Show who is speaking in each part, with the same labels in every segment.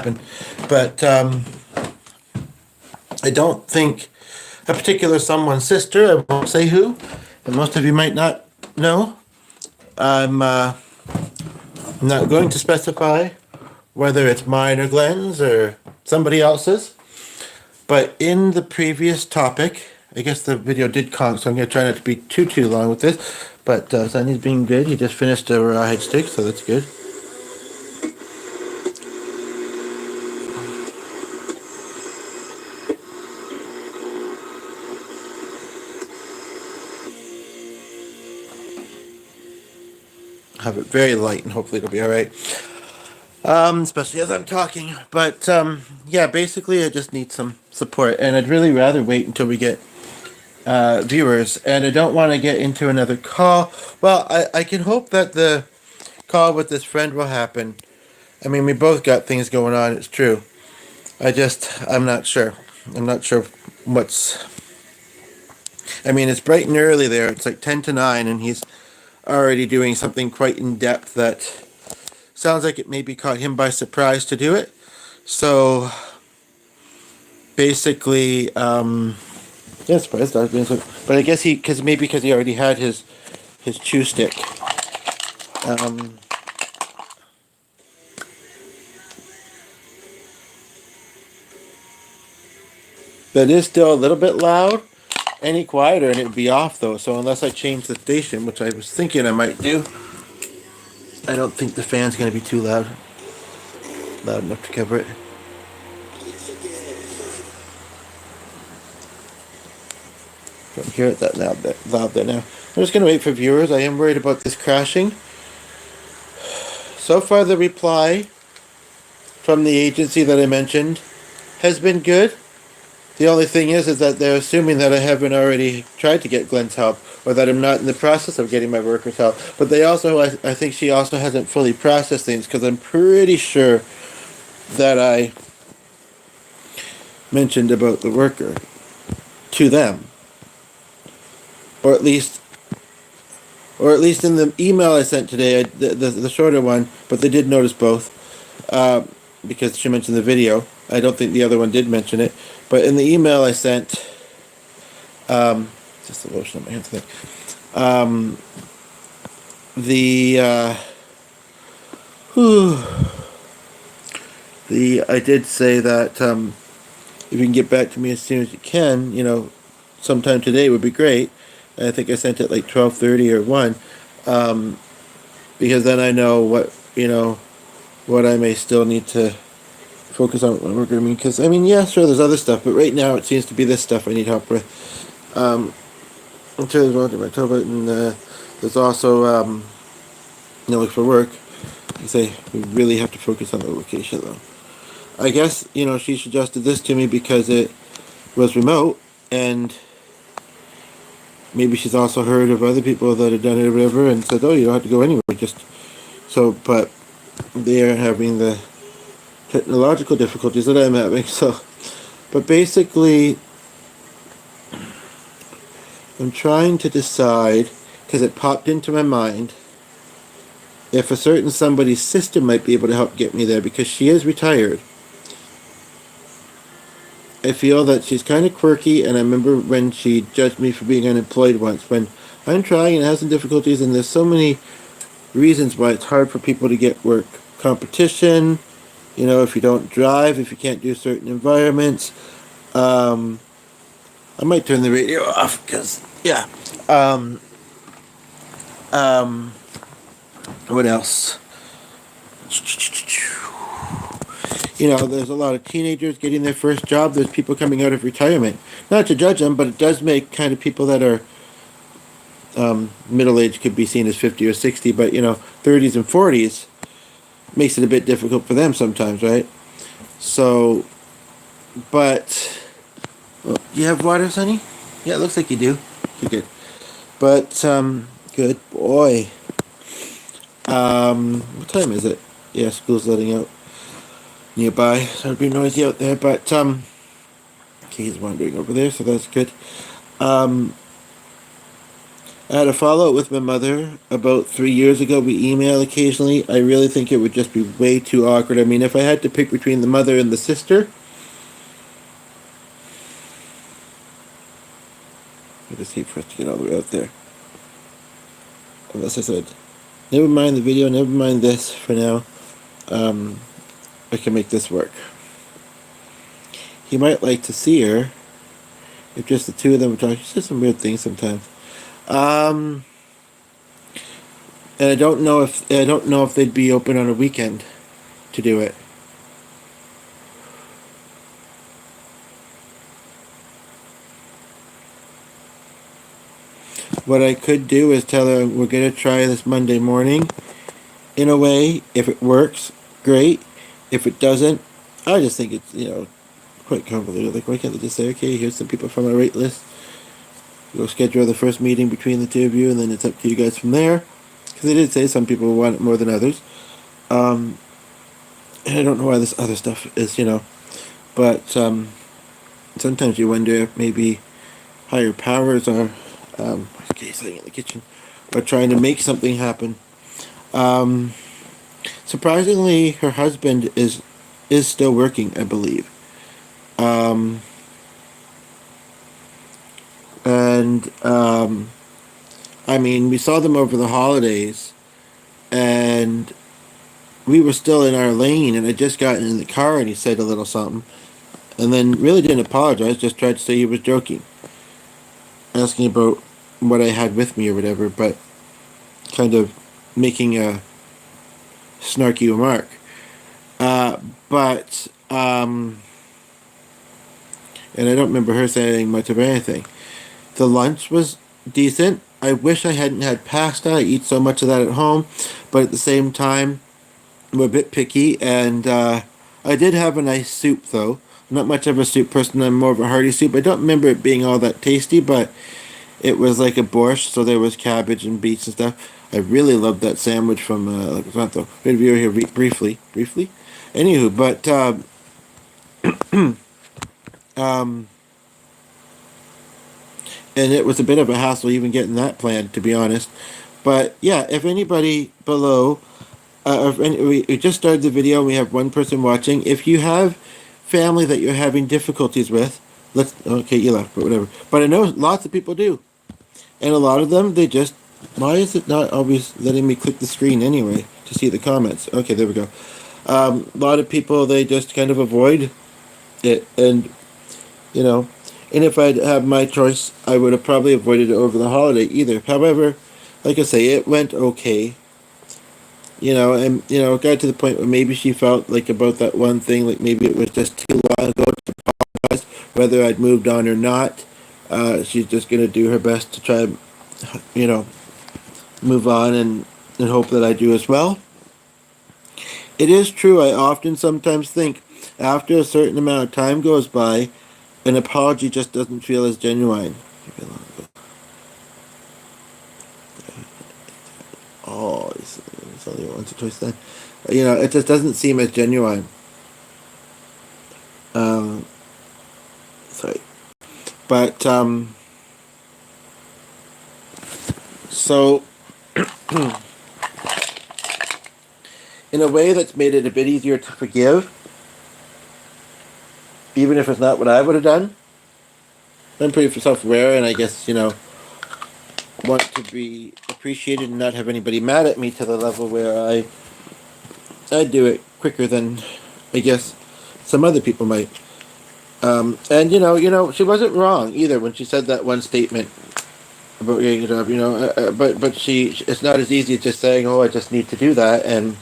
Speaker 1: happen. But I don't think a particular someone's sister, I won't say who, and most of you might not know. I'm not going to specify whether it's mine or Glenn's or somebody else's. But in the previous topic, I guess the video did conk, so I'm going to try not to be too long with this. But Sonny's being good. He just finished a rawhide stick, so that's good. Have it very light, and hopefully it'll be all right. Especially as I'm talking. But yeah, basically I just need some support, and I'd really rather wait until we get viewers, and I don't want to get into another call. Well, I can hope that the call with this friend will happen. I mean, we both got things going on, it's true. I'm not sure. I'm not sure what's... I mean, it's bright and early there. It's like 10 to 9, and he's already doing something quite in-depth that sounds like it maybe caught him by surprise to do it. So, basically, yeah, surprised I was being so... But I guess because he already had his chew stick. That is still a little bit loud. Any quieter and it'd be off though, so unless I change the station, which I was thinking I might do, I don't think the fan's going to be too loud enough to cover it. Don't hear it that loud there now. I'm just going to wait for viewers. I am worried about this crashing. So far the reply from the agency that I mentioned has been good. The only thing is that they're assuming that I haven't already tried to get Glenn's help, or that I'm not in the process of getting my workers' help. But they also, I think she also hasn't fully processed things, because I'm pretty sure that I mentioned about the worker to them. Or at least in the email I sent today, the shorter one, but they did notice both, because she mentioned the video. I don't think the other one did mention it. But in the email I sent, just the lotion on my hands, I did say that if you can get back to me as soon as you can, sometime today would be great. And I think I sent it like 12:30 or 1, because then I know what I may still need to focus on what we're going to mean. Because, yeah, sure, there's other stuff, but right now it seems to be this stuff I need help with. I'm sure there's one thing I told about, and there's also, look for work. I say we really have to focus on the location, though. I guess, she suggested this to me because it was remote, and maybe she's also heard of other people that have done it or whatever, and said, oh, you don't have to go anywhere, but they're having the technological difficulties that I'm having, but basically I'm trying to decide, because it popped into my mind, if a certain somebody's sister might be able to help get me there, because she is retired. I feel that she's kind of quirky, and I remember when she judged me for being unemployed once, when I'm trying and having difficulties, and there's so many reasons why it's hard for people to get work. Competition, if you don't drive, if you can't do certain environments. I might turn the radio off, because, yeah. What else? There's a lot of teenagers getting their first job. There's people coming out of retirement. Not to judge them, but it does make kind of people that are middle-aged could be seen as 50 or 60, but, 30s and 40s makes it a bit difficult for them sometimes, right? So, but, you have water, Sonny? Yeah, it looks like you do. You're good. But, good boy. What time is it? Yeah, school's letting out nearby, so it'll be noisy out there, but, okay, he's wandering over there, so that's good. I had a follow up with my mother about 3 years ago. We email occasionally. I really think it would just be way too awkward. I mean, if I had to pick between the mother and the sister, I just hate for us to get all the way out there. Unless I said, never mind the video, never mind this for now. I can make this work. He might like to see her if just the two of them were talking. She says some weird things sometimes. And I don't know if they'd be open on a weekend to do it. What I could do is tell her we're gonna try this Monday morning. In a way, if it works, great. If it doesn't, I just think it's quite convoluted. Like, why can't they just say, okay, here's some people from our rate list. We'll schedule the first meeting between the two of you, and then it's up to you guys from there. Because they did say some people want it more than others. And I don't know why this other stuff is, but sometimes you wonder if maybe higher powers are, okay, sitting in the kitchen, are trying to make something happen. Surprisingly, her husband is still working, I believe. And I mean, we saw them over the holidays, and we were still in our lane, and I just got in the car, and he said a little something, and then really didn't apologize, just tried to say he was joking, asking about what I had with me or whatever, but kind of making a snarky remark. But and I don't remember her saying much of anything. The lunch was decent. I wish I hadn't had pasta. I eat so much of that at home, but at the same time, I'm a bit picky, and I did have a nice soup, though. I'm not much of a soup person. I'm more of a hearty soup. I don't remember it being all that tasty, but it was like a borscht, so there was cabbage and beets and stuff. I really loved that sandwich from Santo. We had a viewer here briefly. Anywho, but and it was a bit of a hassle even getting that planned, to be honest. But yeah, if anybody below, we just started the video, and we have one person watching. If you have family that you're having difficulties with, okay, you left, but whatever. But I know lots of people do, and a lot of them, they just, why is it not always letting me click the screen anyway to see the comments? Okay, there we go. A lot of people, they just kind of avoid it, and and if I'd have my choice, I would have probably avoided it over the holiday either. However, like I say, it went okay. And it got to the point where maybe she felt like about that one thing, like maybe it was just too long ago to apologize, whether I'd moved on or not. She's just gonna do her best to try, move on and hope that I do as well. It is true. I often sometimes think after a certain amount of time goes by, an apology just doesn't feel as genuine. Oh, it's only once or twice then. It just doesn't seem as genuine. Sorry. But, so, in a way that's made it a bit easier to forgive, even if it's not what I would have done. I'm pretty self-aware, and I guess, want to be appreciated and not have anybody mad at me to the level where I do it quicker than I guess some other people might. And she wasn't wrong either when she said that one statement about getting a job. But it's not as easy as just saying, "Oh, I just need to do that," and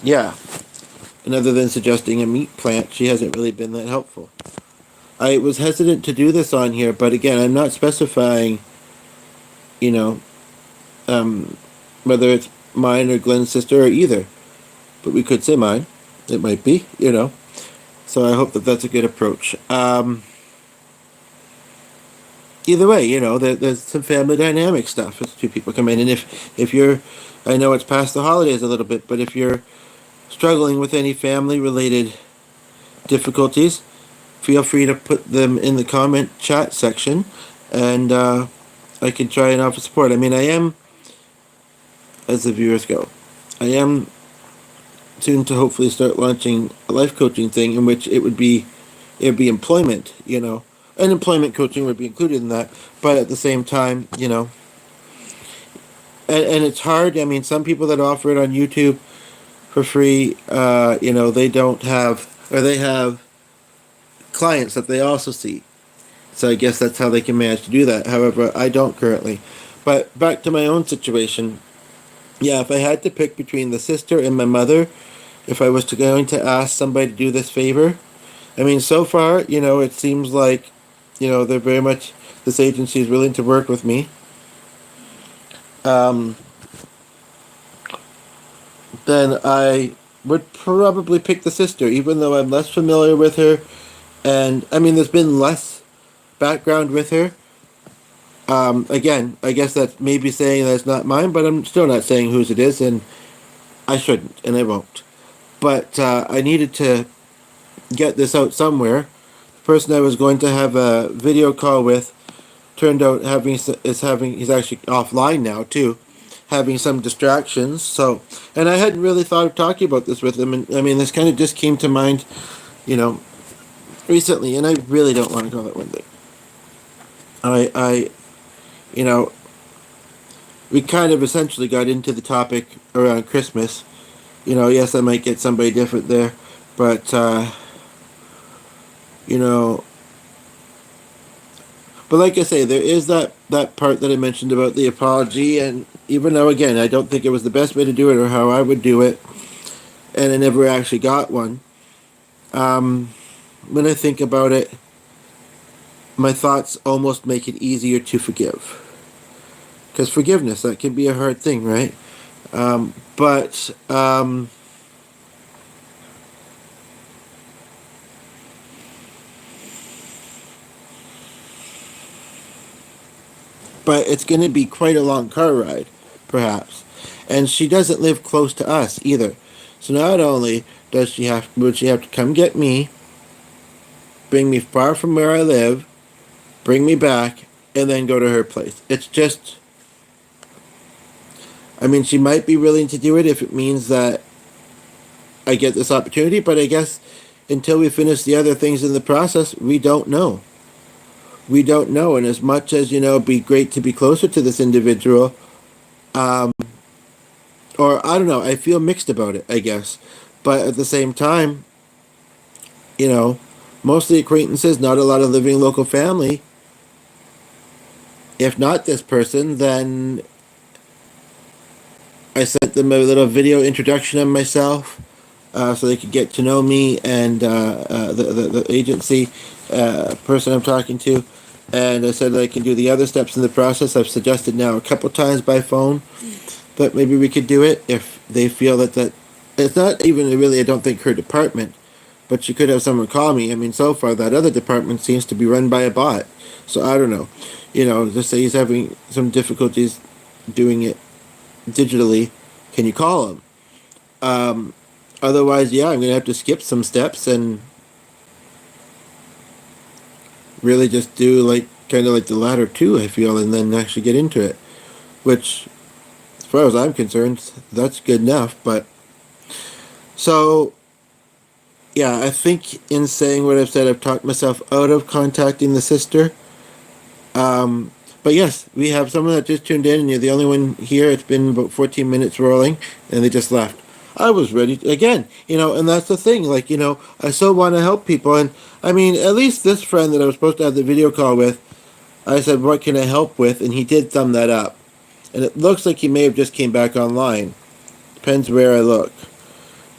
Speaker 1: yeah. And other than suggesting a meat plant, she hasn't really been that helpful. I was hesitant to do this on here, but again, I'm not specifying, whether it's mine or Glenn's sister or either. But we could say mine. It might be, So I hope that that's a good approach. Either way, there's some family dynamic stuff as two people come in. And if you're, I know it's past the holidays a little bit, but if you're struggling with any family-related difficulties, feel free to put them in the comment chat section, and I can try and offer support. I mean, I am, as the viewers go, I am soon to hopefully start launching a life coaching thing in which it would be employment, and employment coaching would be included in that, but at the same time, and it's hard. I mean, some people that offer it on YouTube for free, they don't have, or they have clients that they also see. So I guess that's how they can manage to do that. However, I don't currently. But back to my own situation. Yeah, if I had to pick between the sister and my mother, if I was going to ask somebody to do this favor, I mean, so far, it seems like, they're very much, this agency is willing to work with me. Um, then I would probably pick the sister, even though I'm less familiar with her. And, I mean, there's been less background with her. Again, I guess that's maybe saying that it's not mine, but I'm still not saying whose it is, and I shouldn't, and I won't. But I needed to get this out somewhere. The person I was going to have a video call with turned out he's actually offline now too, having some distractions. So, and I hadn't really thought of talking about this with him, and I mean, this kind of just came to mind, you know, recently, and I really don't want to go that one thing. I, you know, we kind of essentially got into the topic around Christmas. Yes, I might get somebody different there, but, you know, but like I say, there is that part that I mentioned about the apology, and even though, again, I don't think it was the best way to do it or how I would do it, and I never actually got one, when I think about it, my thoughts almost make it easier to forgive. Because forgiveness, that can be a hard thing, right? But it's going to be quite a long car ride, perhaps. And she doesn't live close to us either. So not only would she have to come get me, bring me far from where I live, bring me back, and then go to her place. It's just, I mean, she might be willing to do it if it means that I get this opportunity, but I guess until we finish the other things in the process, we don't know. We don't know, and as much as, it'd be great to be closer to this individual, or I don't know, I feel mixed about it, I guess. But at the same time, mostly acquaintances, not a lot of living local family. If not this person, then I sent them a little video introduction of myself, so they could get to know me and the agency person I'm talking to. And I said that I can do the other steps in the process. I've suggested now a couple times by phone that maybe we could do it if they feel that it's not even really, I don't think, her department, but she could have someone call me. I mean, so far that other department seems to be run by a bot. So I don't know. Just say he's having some difficulties doing it digitally. Can you call him? Otherwise, yeah, I'm going to have to skip some steps and really just do kind of like the latter two, I feel, and then actually get into it. Which, as far as I'm concerned, that's good enough. But, so, yeah, I think in saying what I've said, I've talked myself out of contacting the sister. But yes, we have someone that just tuned in, and you're the only one here. It's been about 14 minutes rolling, and they just left. I was ready again, and that's the thing. I so want to help people, and I mean, at least this friend that I was supposed to have the video call with, I said, "What can I help with?" And he did thumb that up, and it looks like he may have just came back online. Depends where I look.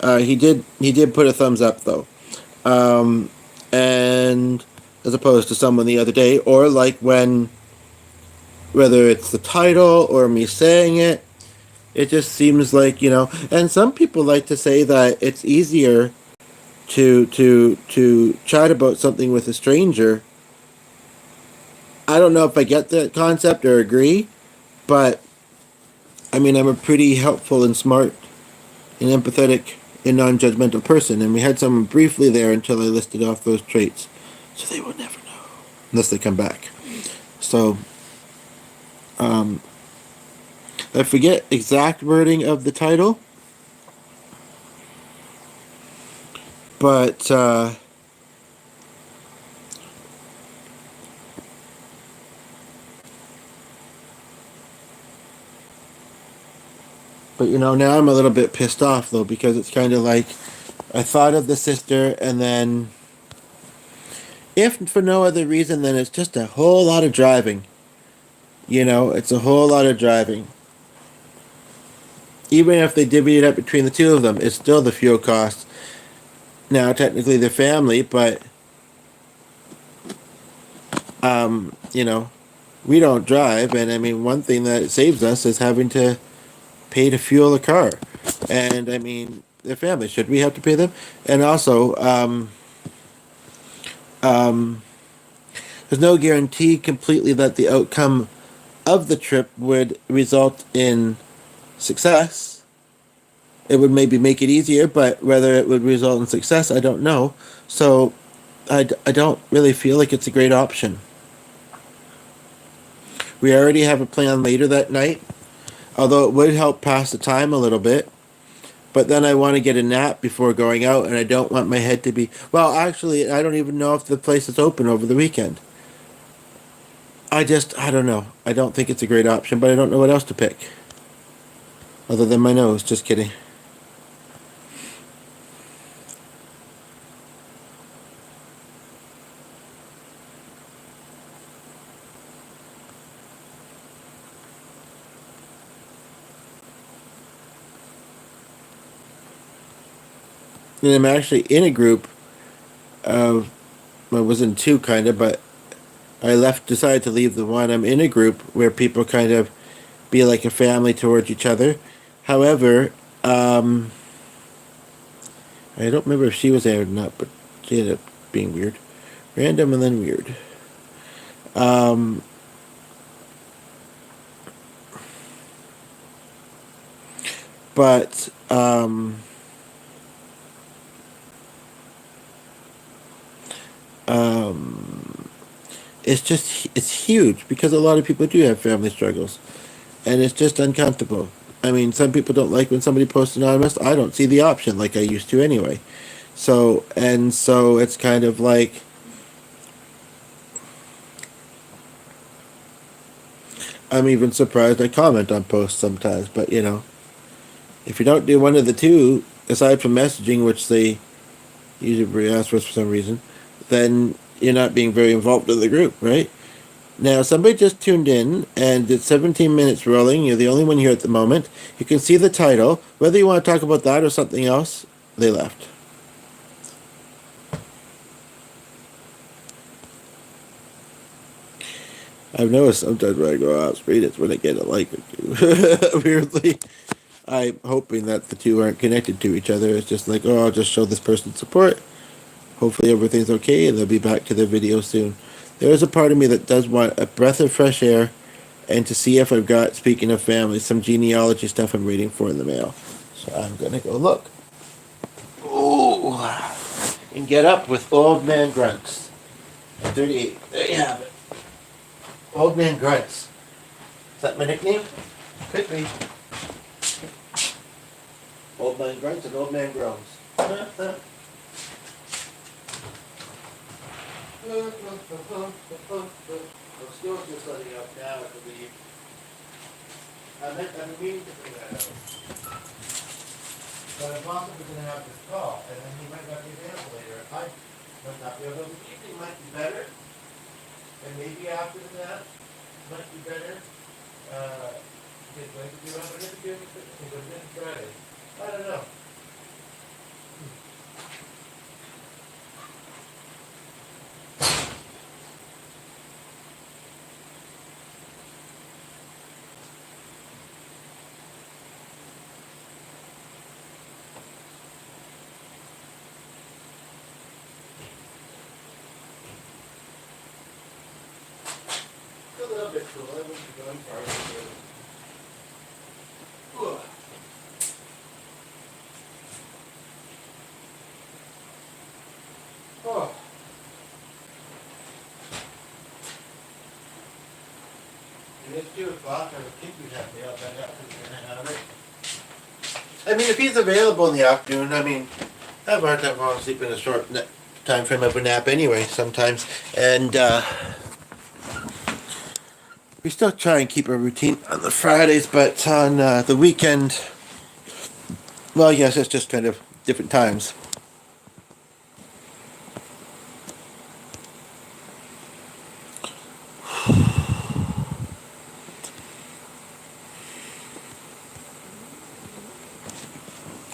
Speaker 1: He did put a thumbs up though, and as opposed to someone the other day, or like whether it's the title or me saying it. It just seems like, and some people like to say that it's easier to chat about something with a stranger. I don't know if I get that concept or agree, but I mean, I'm a pretty helpful and smart and empathetic and non-judgmental person, and we had someone briefly there until I listed off those traits. So they will never know unless they come back. So Um, I forget exact wording of the title, but now I'm a little bit pissed off though because it's kind of like I thought of the sister, and then if for no other reason than it's just a whole lot of driving. It's a whole lot of driving. Even if they divvy it up between the two of them, it's still the fuel cost. Now, technically, they're family, but you know, we don't drive, and I mean, one thing that saves us is having to pay to fuel a car, and I mean, they're family. Should we have to pay them? And also, there's no guarantee completely that the outcome of the trip would result in success. It would maybe make it easier, but whether it would result in success, I don't know. So I don't really feel like it's a great option. We already have a plan later that night, although it would help pass the time a little bit. But then I want to get a nap before going out, and I don't want my head to be. Well, actually, I don't even know if the place is open over the weekend. I don't know. I don't think it's a great option, but I don't know what else to pick. Other than my nose. Just kidding. And I'm actually in a group of. I was in two, kind of, but decided to leave the one. I'm in a group where people kind of be like a family towards each other. However, I don't remember if she was there or not, but she ended up being weird. Random and then weird. Um, but um, it's huge because a lot of people do have family struggles, and it's just uncomfortable. I mean, some people don't like when somebody posts anonymous. I don't see the option like I used to anyway. So it's kind of like I'm even surprised I comment on posts sometimes. But if you don't do one of the two, aside from messaging, which they usually ask for some reason, then you're not being very involved in the group, right? Now, somebody just tuned in, and it's 17 minutes rolling. You're the only one here at the moment. You can see the title. Whether you want to talk about that or something else, they left. I've noticed sometimes when I go off screen, it's when I get a like or two. Weirdly, I'm hoping that the two aren't connected to each other. It's just like, oh, I'll just show this person support. Hopefully everything's okay, and they'll be back to their video soon. There is a part of me that does want a breath of fresh air, and to see if I've got, speaking of family, some genealogy stuff I'm waiting for in the mail. So I'm gonna go look. Ooh, and get up with Old Man Grunts. 38. There you have it. Old Man Grunts. Is that my nickname? Could be. Old Man Grunts and Old Man Groans. The school's just letting up now, I believe. I've been meaning to bring that out. But I'm possibly going to have this call, and then he might not be available later. I might not be able to. The evening might be better, and maybe after that might be better. Get going to do an interview with Friday. I don't know. A little bit cool. I wouldn't be going far. Oh. it's 2 o'clock. I would think we'd have Dale back up and we're gonna have it. I mean, if he's available in the afternoon, I mean, I have a hard time falling asleep in a short time frame of a nap anyway sometimes. And we still try and keep a routine on the Fridays, but on the weekend, well, yes, it's just kind of different times.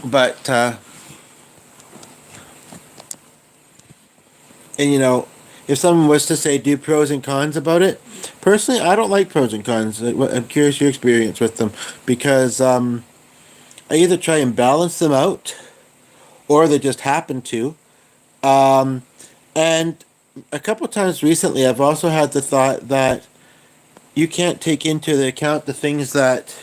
Speaker 1: But, and you know, if someone was to say do pros and cons about it, personally, I don't like pros and cons. I'm curious your experience with them because I either try and balance them out or they just happen to. And a couple times recently, I've also had the thought that you can't take into the account the things that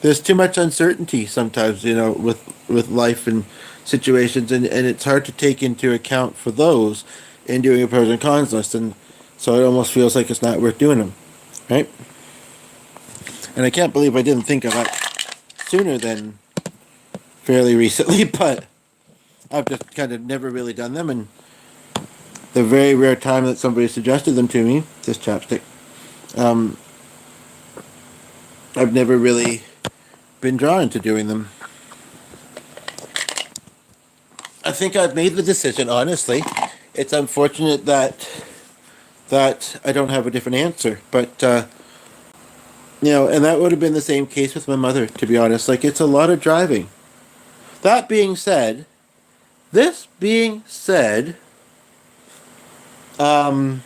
Speaker 1: there's too much uncertainty sometimes, you know, with life and situations, and it's hard to take into account for those in doing a pros and cons list, and so it almost feels like it's not worth doing them, right? And I can't believe I didn't think of that sooner than fairly recently, but I've just kind of never really done them, and the very rare time that somebody suggested them to me, this chapstick, I've never really been drawn to doing them. I think I've made the decision, honestly. It's unfortunate that I don't have a different answer, but you know, and that would have been the same case with my mother, to be honest. Like, it's a lot of driving. That being said, this being said, I'm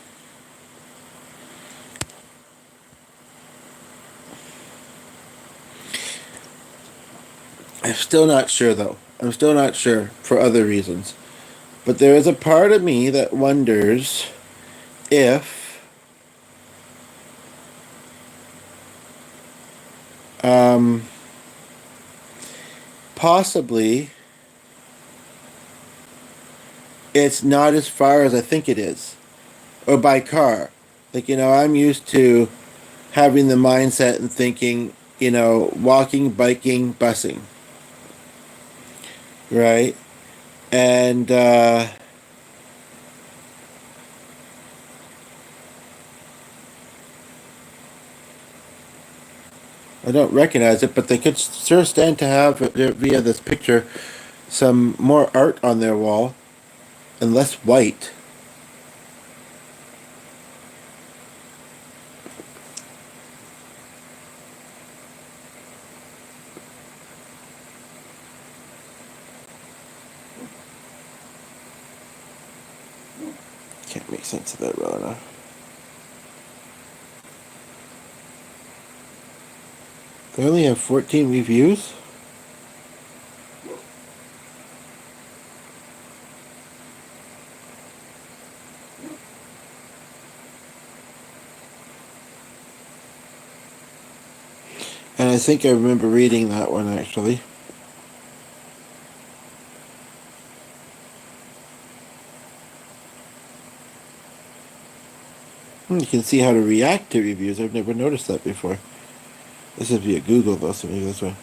Speaker 1: still not sure though. I'm still not sure for other reasons. But there is a part of me that wonders if possibly it's not as far as I think it is. Or by car. Like, you know, I'm used to having the mindset and thinking, you know, walking, biking, busing. Right? And I don't recognize it, but they could sure stand to have, via this picture, some more art on their wall and less white. Can't make sense of that well enough. They only have 14 reviews? And I think I remember reading that one actually. You can see how to react to reviews. I've never noticed that before. This is via Google though, so maybe this way.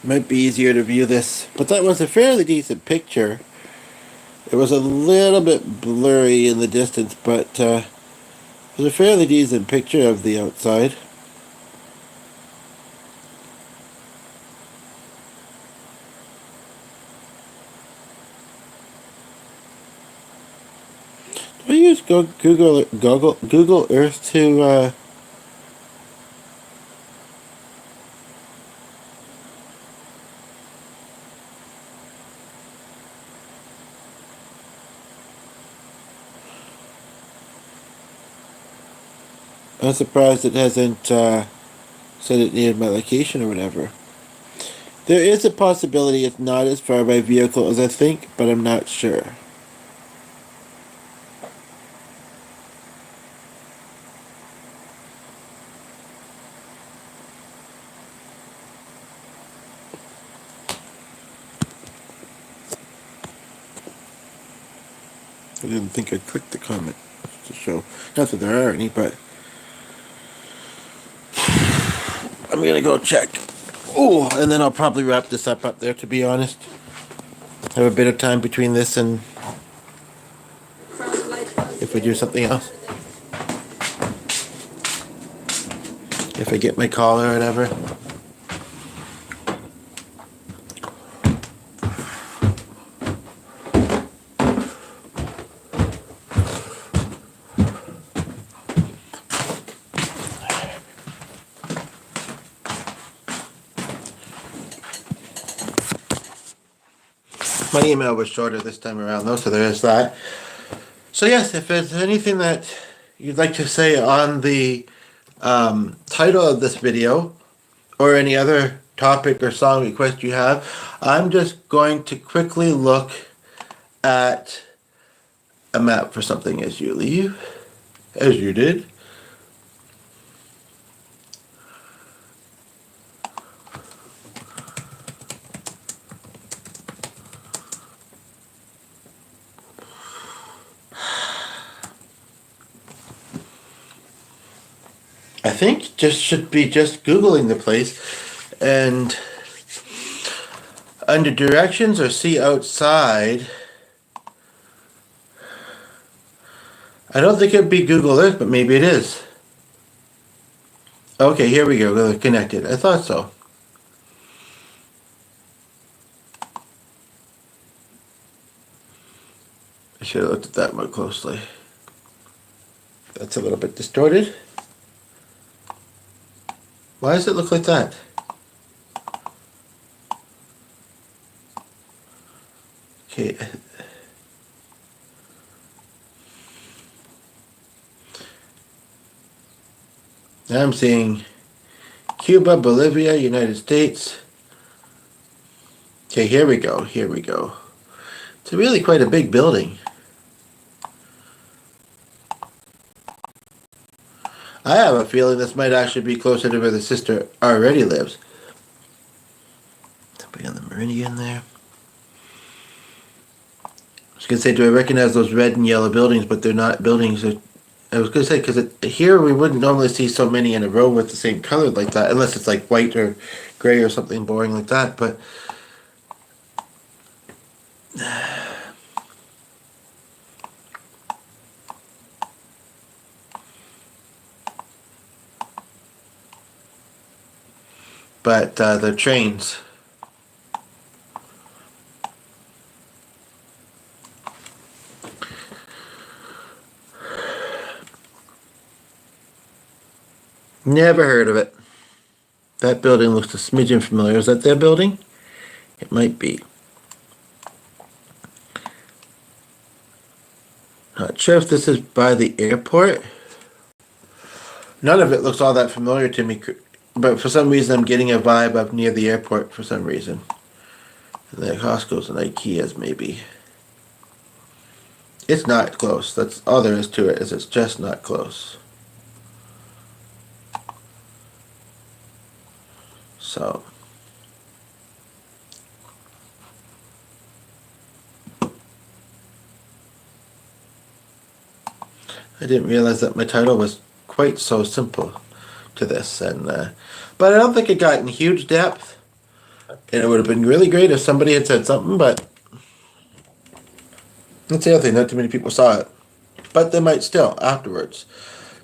Speaker 1: Might be easier to view this, but that was a fairly decent picture. It was a little bit blurry in the distance, but it was a fairly decent picture of the outside. Do I use Google Earth to I'm surprised it hasn't said it needed my location or whatever. There is a possibility it's not as far by vehicle as I think, but I'm not sure. I didn't think I'd click the comment to show. Not that there are any, but I'm gonna go check. Oh, and then I'll probably wrap this up there, to be honest. Have a bit of time between this and if we do something else. If I get my call or whatever. My email was shorter this time around though, so there is that. So yes, if there's anything that you'd like to say on the title of this video, or any other topic or song request you have, I'm just going to quickly look at a map for something as you leave, as you did. I think just should be just Googling the place and under directions or see outside. I don't think it'd be Google Earth, but maybe it is. Okay, here we go. They're connected. I thought so. I should have looked at that more closely. That's a little bit distorted. Why does it look like that? Okay. Now I'm seeing Cuba, Bolivia, United States. Okay, here we go. Here we go. It's really quite a big building. I have a feeling this might actually be closer to where the sister already lives. Somebody on the Meridian there. I was going to say, do I recognize those red and yellow buildings, but they're not buildings. I was going to say, because here we wouldn't normally see so many in a row with the same color like that, unless it's like white or gray or something boring like that, but... But the trains. Never heard of it. That building looks a smidgen familiar. Is that their building? It might be. Not sure if this is by the airport. None of it looks all that familiar to me, but for some reason I'm getting a vibe of near the airport for some reason. And the Costco's and Ikea's maybe. It's not close. That's all there is to it, is it's just not close. So... I didn't realize that my title was quite so simple to this, and but I don't think it got in huge depth. And it would have been really great if somebody had said something, but that's the other thing, not too many people saw it. But they might still afterwards.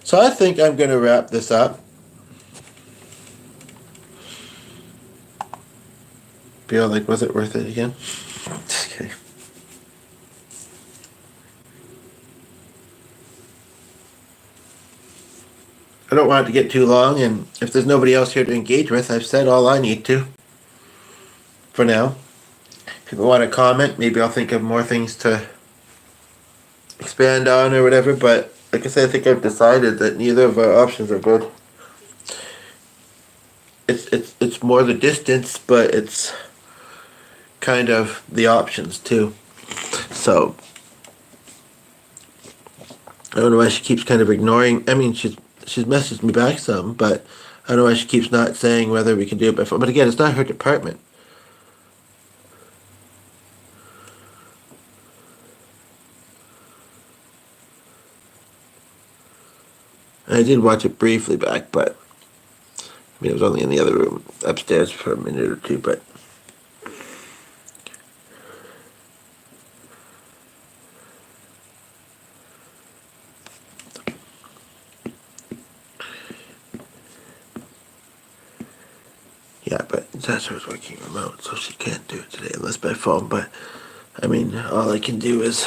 Speaker 1: So I think I'm going to wrap this up. Feel like, was it worth it again? Okay. I don't want it to get too long, and if there's nobody else here to engage with, I've said all I need to. For now. If people want to comment, maybe I'll think of more things to expand on or whatever, but like I said, I think I've decided that neither of our options are good. It's more the distance, but it's kind of the options too. So I don't know why she keeps kind of ignoring. I mean, she's messaged me back some, but I don't know why she keeps not saying whether we can do it before. But again, it's not her department. I did watch it briefly back, but I mean, it was only in the other room upstairs for a minute or two, but. Yeah, but Zasser's working remote, so she can't do it today unless by phone. But I mean, all I can do is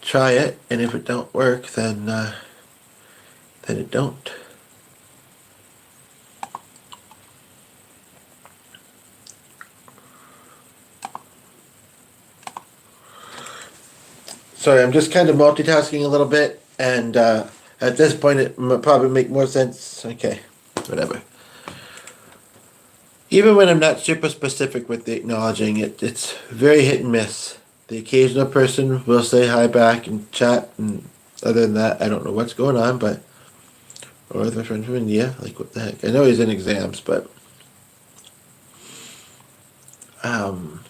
Speaker 1: try it, and if it don't work, then it don't. Sorry, I'm just kind of multitasking a little bit, and at this point, it probably make more sense. Okay, whatever. Even when I'm not super specific with the acknowledging it, it's very hit and miss. The occasional person will say hi back and chat, and other than that, I don't know what's going on. But or my friend from India, like what the heck? I know he's in exams, but um,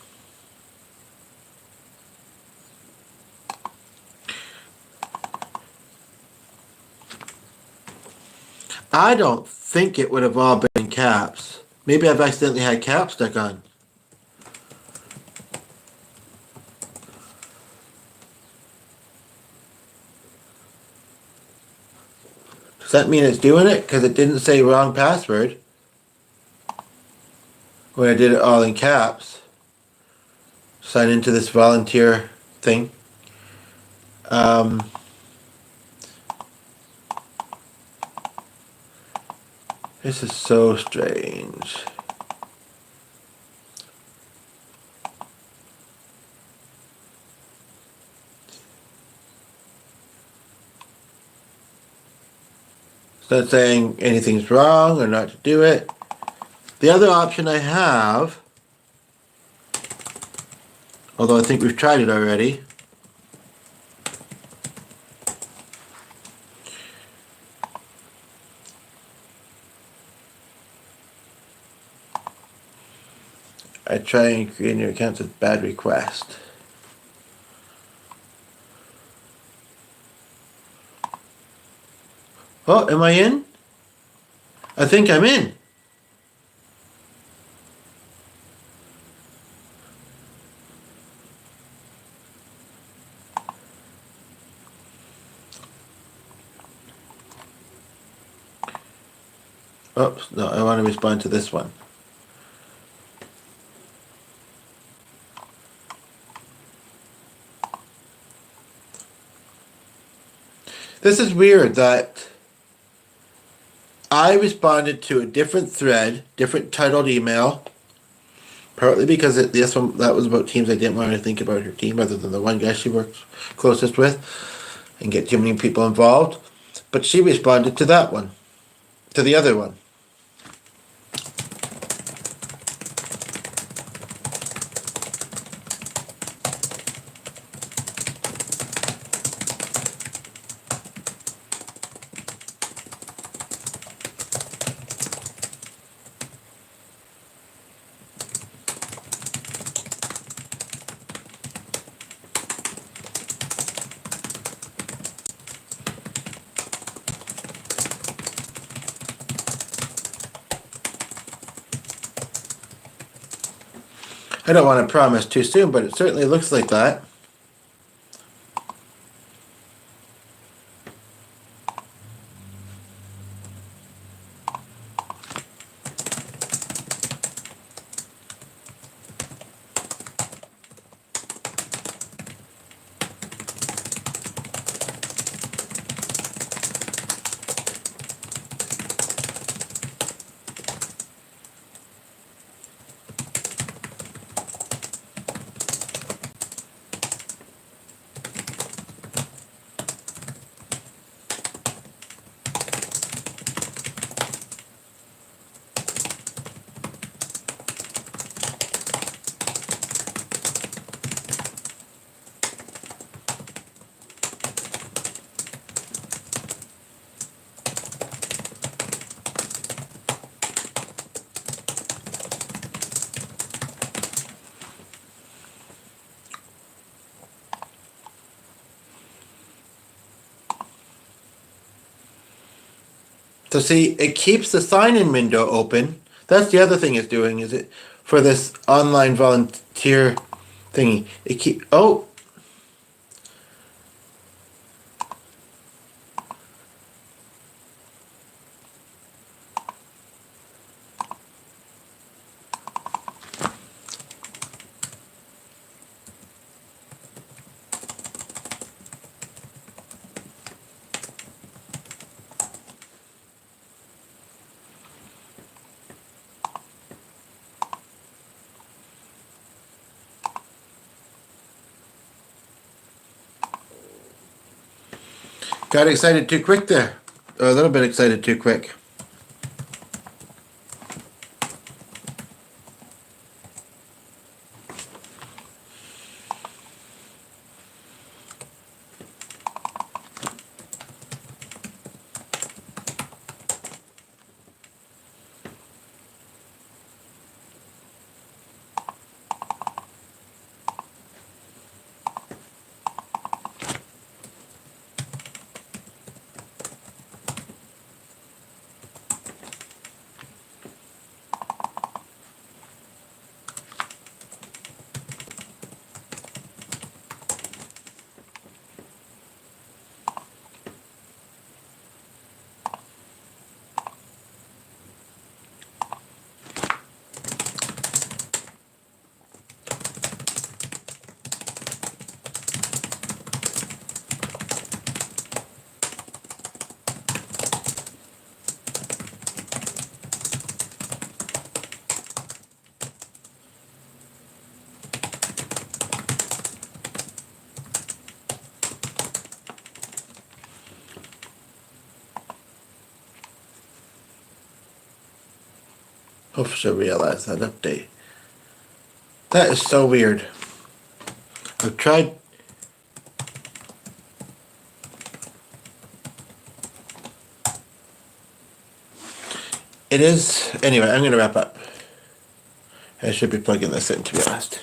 Speaker 1: I don't think it would have all been in caps. Maybe I've accidentally had caps stuck on. Does that mean it's doing it? Because it didn't say wrong password when I did it all in caps. Sign into this volunteer thing. Um, this is so strange. It's not saying anything's wrong or not to do it. The other option I have, although I think we've tried it already, I try and create new accounts with bad request. Oh, am I in? I think I'm in. Oops, no, I want to respond to this one. This is weird that I responded to a different thread, different titled email, partly because this one that was about teams. I didn't want her to think about her team other than the one guy she works closest with and get too many people involved. But she responded to that one, to the other one. I don't want to promise too soon, but it certainly looks like that. So see, it keeps the sign-in window open. That's the other thing it's doing, is it for this online volunteer thingy. It keep oh. Got excited too quick there. Or a little bit excited too quick. Hopefully she'll realize that update. That is so weird. I've tried. It is. Anyway, I'm going to wrap up. I should be plugging this in, to be honest.